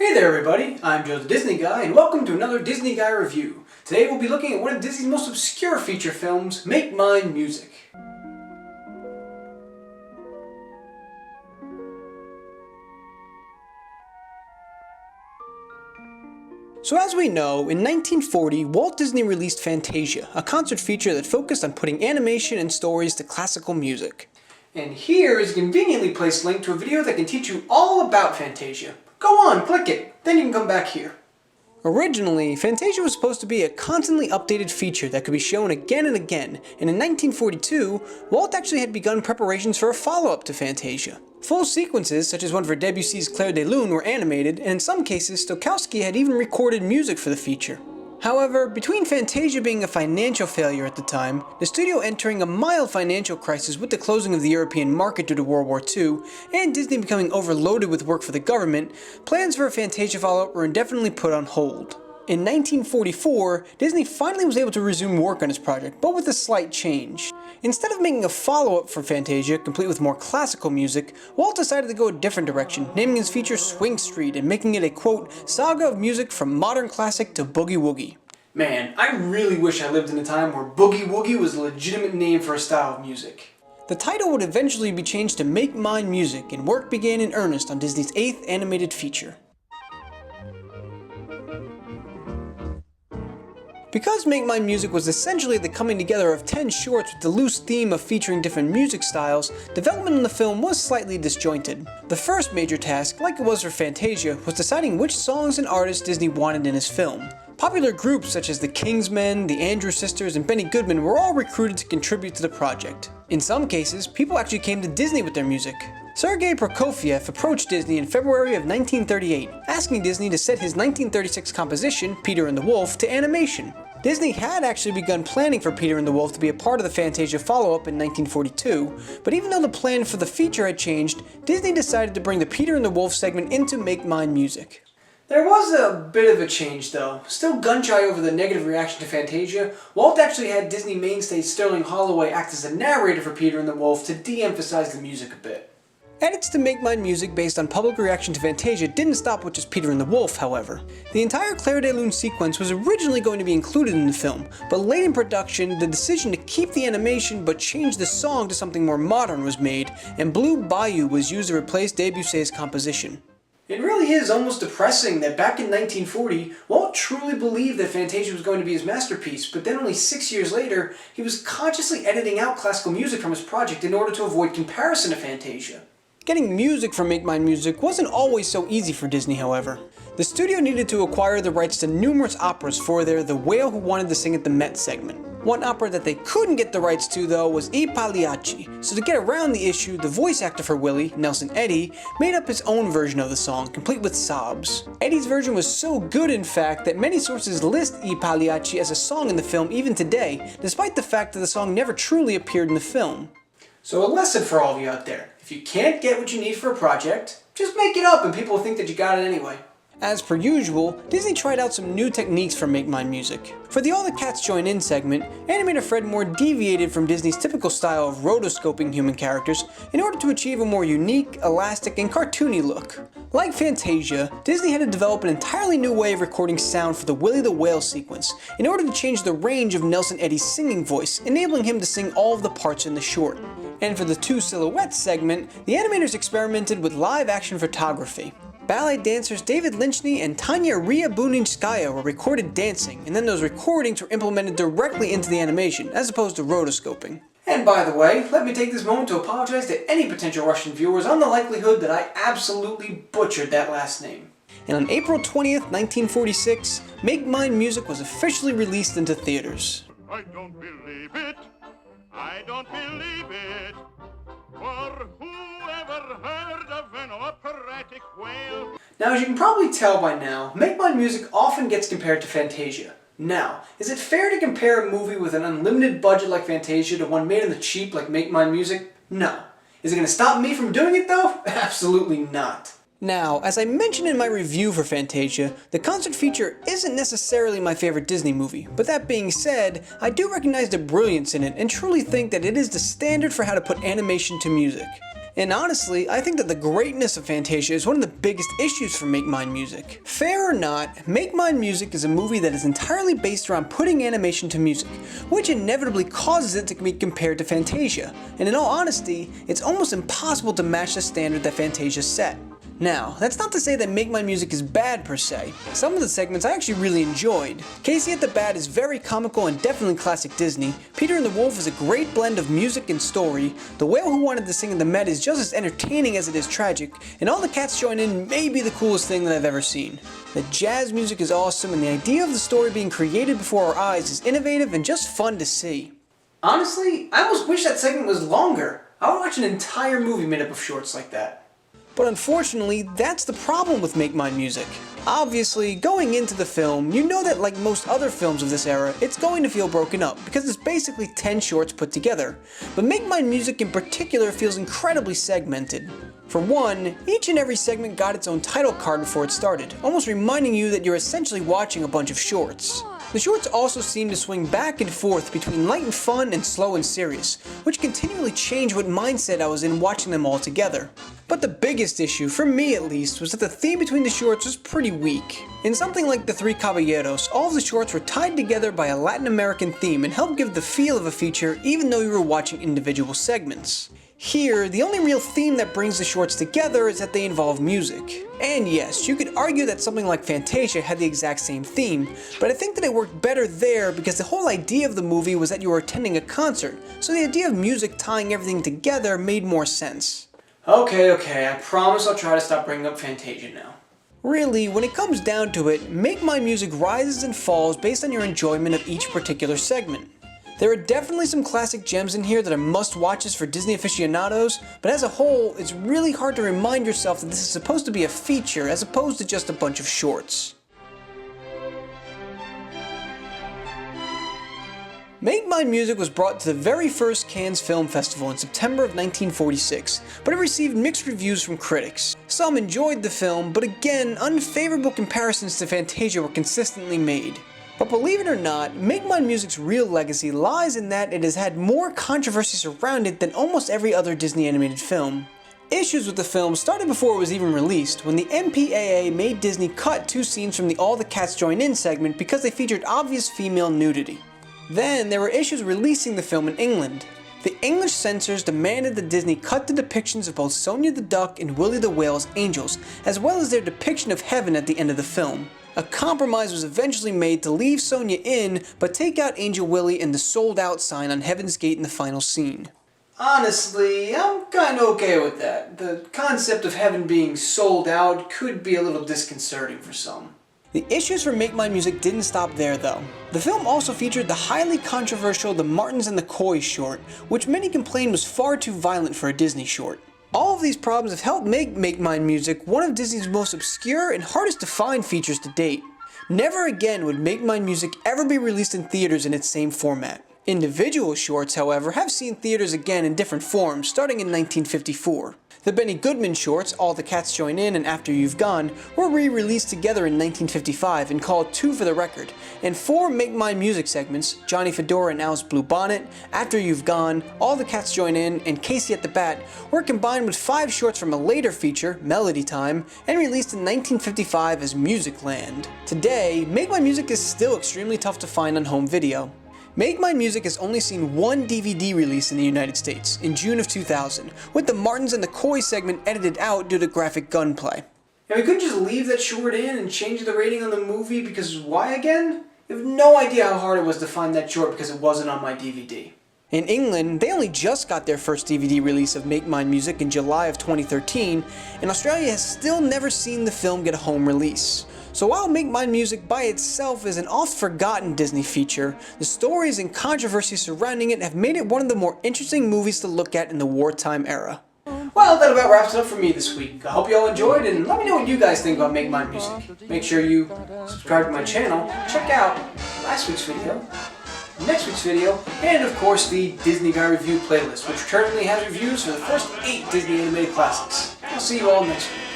Hey there everybody, I'm Joe the Disney Guy and welcome to another Disney Guy review. Today we'll be looking at one of Disney's most obscure feature films, Make Mine Music. So as we know, in 1940, Walt Disney released Fantasia, a concert feature that focused on putting animation and stories to classical music. And here is a conveniently placed link to a video that can teach you all about Fantasia. Go on, click it, then you can come back here. Originally, Fantasia was supposed to be a constantly updated feature that could be shown again and again, and in 1942, Walt actually had begun preparations for a follow-up to Fantasia. Full sequences, such as one for Debussy's Clair de Lune, were animated, and in some cases, Stokowski had even recorded music for the feature. However, between Fantasia being a financial failure at the time, the studio entering a mild financial crisis with the closing of the European market due to World War II, and Disney becoming overloaded with work for the government, plans for a Fantasia follow-up were indefinitely put on hold. In 1944, Disney finally was able to resume work on its project, but with a slight change. Instead of making a follow-up for Fantasia, complete with more classical music, Walt decided to go a different direction, naming his feature Swing Street and making it a, quote, saga of music from modern classic to boogie woogie. Man, I really wish I lived in a time where boogie woogie was a legitimate name for a style of music. The title would eventually be changed to Make Mine Music, and work began in earnest on Disney's 8th animated feature. Because Make Mine Music was essentially the coming together of 10 shorts with the loose theme of featuring different music styles, development on the film was slightly disjointed. The first major task, like it was for Fantasia, was deciding which songs and artists Disney wanted in his film. Popular groups such as the Kingsmen, the Andrews Sisters, and Benny Goodman were all recruited to contribute to the project. In some cases, people actually came to Disney with their music. Sergei Prokofiev approached Disney in February of 1938, asking Disney to set his 1936 composition, Peter and the Wolf, to animation. Disney had actually begun planning for Peter and the Wolf to be a part of the Fantasia follow-up in 1942, but even though the plan for the feature had changed, Disney decided to bring the Peter and the Wolf segment into Make Mine Music. There was a bit of a change though. Still gun-shy over the negative reaction to Fantasia, Walt actually had Disney mainstay Sterling Holloway act as a narrator for Peter and the Wolf to de-emphasize the music a bit. Edits to Make Mine Music based on public reaction to Fantasia didn't stop with just Peter and the Wolf, however. The entire Clair de Lune sequence was originally going to be included in the film, but late in production, the decision to keep the animation but change the song to something more modern was made, and Blue Bayou was used to replace Debussy's composition. It really is almost depressing that back in 1940, Walt truly believed that Fantasia was going to be his masterpiece, but then only 6 years later, he was consciously editing out classical music from his project in order to avoid comparison to Fantasia. Getting music from Make Mine Music wasn't always so easy for Disney, however. The studio needed to acquire the rights to numerous operas for their The Whale Who Wanted to Sing at the Met segment. One opera that they couldn't get the rights to, though, was I Pagliacci, so to get around the issue, the voice actor for Willie, Nelson Eddy, made up his own version of the song, complete with sobs. Eddy's version was so good, in fact, that many sources list I Pagliacci as a song in the film even today, despite the fact that the song never truly appeared in the film. So a lesson for all of you out there. If you can't get what you need for a project, just make it up and people will think that you got it anyway. As per usual, Disney tried out some new techniques for Make Mine Music. For the All the Cats Join In segment, animator Fred Moore deviated from Disney's typical style of rotoscoping human characters in order to achieve a more unique, elastic, and cartoony look. Like Fantasia, Disney had to develop an entirely new way of recording sound for the Willie the Whale sequence in order to change the range of Nelson Eddy's singing voice, enabling him to sing all of the parts in the short. And for the Two Silhouettes segment, the animators experimented with live-action photography. Ballet dancers David Lynchney and Tanya Ryabunitskaya were recorded dancing, and then those recordings were implemented directly into the animation, as opposed to rotoscoping. And by the way, let me take this moment to apologize to any potential Russian viewers on the likelihood that I absolutely butchered that last name. And on April 20th, 1946, Make Mine Music was officially released into theaters. I don't believe it. I don't believe it. For whoever heard of an operatic whale? Now, as you can probably tell by now, Make Mine Music often gets compared to Fantasia. Now, is it fair to compare a movie with an unlimited budget like Fantasia to one made on the cheap like Make Mine Music? No. Is it going to stop me from doing it though? Absolutely not. Now, as I mentioned in my review for Fantasia, the concert feature isn't necessarily my favorite Disney movie, but that being said, I do recognize the brilliance in it and truly think that it is the standard for how to put animation to music. And honestly, I think that the greatness of Fantasia is one of the biggest issues for Make Mine Music. Fair or not, Make Mine Music is a movie that is entirely based around putting animation to music, which inevitably causes it to be compared to Fantasia, and in all honesty, it's almost impossible to match the standard that Fantasia set. Now, that's not to say that Make Mine Music is bad per se. Some of the segments I actually really enjoyed. Casey at the Bat is very comical and definitely classic Disney. Peter and the Wolf is a great blend of music and story. The Whale Who Wanted to Sing in the Met is just as entertaining as it is tragic, and All the Cats Join In may be the coolest thing that I've ever seen. The jazz music is awesome, and the idea of the story being created before our eyes is innovative and just fun to see. Honestly, I almost wish that segment was longer. I would watch an entire movie made up of shorts like that. But unfortunately, that's the problem with Make Mine Music. Obviously, going into the film, you know that like most other films of this era, it's going to feel broken up, because it's basically 10 shorts put together. But Make Mine Music in particular feels incredibly segmented. For one, each and every segment got its own title card before it started, almost reminding you that you're essentially watching a bunch of shorts. The shorts also seem to swing back and forth between light and fun and slow and serious, which continually changed what mindset I was in watching them all together. But the biggest issue, for me at least, was that the theme between the shorts was pretty weak. In something like The Three Caballeros, all of the shorts were tied together by a Latin American theme and helped give the feel of a feature even though you were watching individual segments. Here, the only real theme that brings the shorts together is that they involve music. And yes, you could argue that something like Fantasia had the exact same theme, but I think that it worked better there because the whole idea of the movie was that you were attending a concert, so the idea of music tying everything together made more sense. Okay, I promise I'll try to stop bringing up Fantasia now. Really, when it comes down to it, Make Mine Music rises and falls based on your enjoyment of each particular segment. There are definitely some classic gems in here that are must-watches for Disney aficionados, but as a whole, it's really hard to remind yourself that this is supposed to be a feature as opposed to just a bunch of shorts. Make Mine Music was brought to the very first Cannes Film Festival in September of 1946, but it received mixed reviews from critics. Some enjoyed the film, but again, unfavorable comparisons to Fantasia were consistently made. But believe it or not, Make Mine Music's real legacy lies in that it has had more controversy surrounding it than almost every other Disney animated film. Issues with the film started before it was even released, when the MPAA made Disney cut 2 scenes from the All the Cats Join In segment because they featured obvious female nudity. Then there were issues releasing the film in England. The English censors demanded that Disney cut the depictions of both Sonia the Duck and Willie the Whale as angels, as well as their depiction of heaven at the end of the film. A compromise was eventually made to leave Sonia in, but take out Angel Willie and the sold out sign on Heaven's Gate in the final scene. Honestly, I'm kinda okay with that. The concept of heaven being sold out could be a little disconcerting for some. The issues for Make Mine Music didn't stop there though. The film also featured the highly controversial The Martins and the Coys short, which many complained was far too violent for a Disney short. All of these problems have helped make Mine Music one of Disney's most obscure and hardest to find features to date. Never again would Make Mine Music ever be released in theaters in its same format. Individual shorts, however, have seen theaters again in different forms, starting in 1954. The Benny Goodman shorts, All the Cats Join In and After You've Gone, were re-released together in 1955 and called Two for the Record, and 4 Make Mine Music segments, Johnny Fedora and Al's Blue Bonnet, After You've Gone, All the Cats Join In, and Casey at the Bat, were combined with 5 shorts from a later feature, Melody Time, and released in 1955 as Music Land. Today, Make Mine Music is still extremely tough to find on home video. Make Mine Music has only seen 1 DVD release in the United States, in June of 2000, with the Martins and the Coy segment edited out due to graphic gunplay. And we couldn't just leave that short in and change the rating on the movie because why again? You have no idea how hard it was to find that short because it wasn't on my DVD. In England, they only just got their first DVD release of Make Mine Music in July of 2013, and Australia has still never seen the film get a home release. So while Make Mine Music by itself is an oft-forgotten Disney feature, the stories and controversy surrounding it have made it one of the more interesting movies to look at in the wartime era. Well, that about wraps it up for me this week. I hope you all enjoyed, and let me know what you guys think about Make Mine Music. Make sure you subscribe to my channel, check out last week's video, next week's video, and of course the Disney Guy Review playlist, which currently has reviews for the first 8 Disney animated classics. I'll see you all next week.